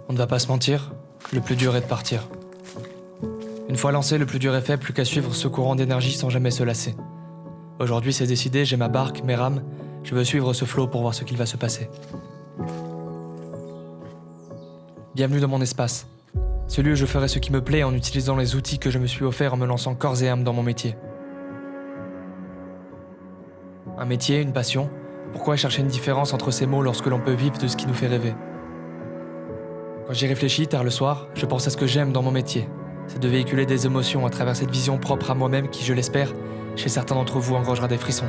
On ne va pas se mentir, le plus dur est de partir. Une fois lancé, le plus dur est fait, plus qu'à suivre ce courant d'énergie sans jamais se lasser. Aujourd'hui, c'est décidé, j'ai ma barque, mes rames, je veux suivre ce flot pour voir ce qu'il va se passer. Bienvenue dans mon espace. Ce lieu, je ferai ce qui me plaît en utilisant les outils que je me suis offerts en me lançant corps et âme dans mon métier. Un métier, une passion, pourquoi chercher une différence entre ces mots lorsque l'on peut vivre de ce qui nous fait rêver ? Quand j'y réfléchis, tard le soir, je pense à ce que j'aime dans mon métier. C'est de véhiculer des émotions à travers cette vision propre à moi-même qui, je l'espère, chez certains d'entre vous engrangera des frissons.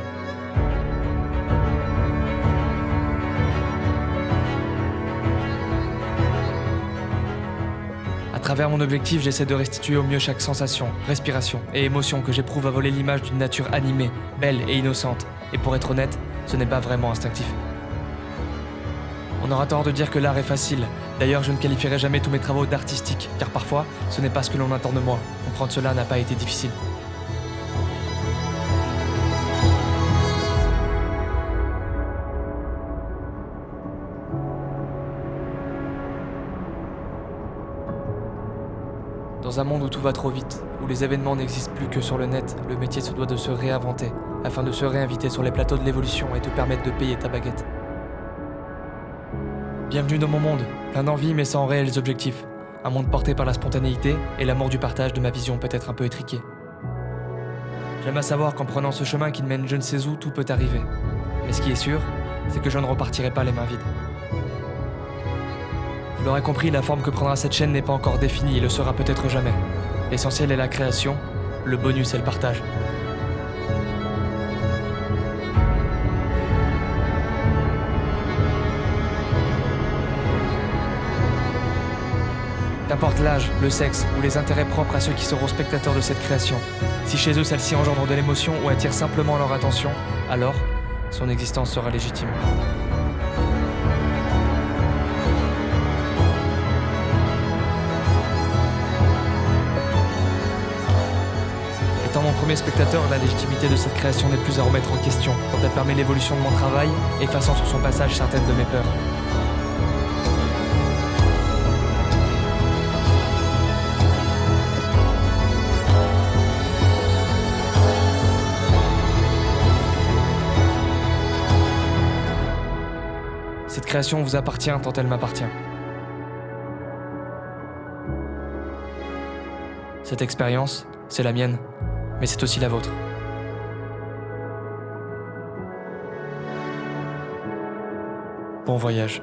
À travers mon objectif, j'essaie de restituer au mieux chaque sensation, respiration et émotion que j'éprouve à voler l'image d'une nature animée, belle et innocente. Et pour être honnête, ce n'est pas vraiment instinctif. On aura tort de dire que l'art est facile. D'ailleurs, je ne qualifierai jamais tous mes travaux d'artistiques, car parfois, ce n'est pas ce que l'on attend de moi. Comprendre cela n'a pas été difficile. Dans un monde où tout va trop vite, où les événements n'existent plus que sur le net, le métier se doit de se réinventer, afin de se réinviter sur les plateaux de l'évolution et te permettre de payer ta baguette. Bienvenue dans mon monde, plein d'envie mais sans réels objectifs. Un monde porté par la spontanéité et l'amour du partage de ma vision peut-être un peu étriquée. J'aime à savoir qu'en prenant ce chemin qui ne mène je ne sais où, tout peut arriver. Mais ce qui est sûr, c'est que je ne repartirai pas les mains vides. Vous l'aurez compris, la forme que prendra cette chaîne n'est pas encore définie et le sera peut-être jamais. L'essentiel est la création, le bonus est le partage. Qu'importe l'âge, le sexe ou les intérêts propres à ceux qui seront spectateurs de cette création, si chez eux celle-ci engendre de l'émotion ou attire simplement leur attention, alors son existence sera légitime. Étant mon premier spectateur, la légitimité de cette création n'est plus à remettre en question, quand elle permet l'évolution de mon travail, effaçant sur son passage certaines de mes peurs. Cette création vous appartient tant elle m'appartient. Cette expérience, c'est la mienne, mais c'est aussi la vôtre. Bon voyage.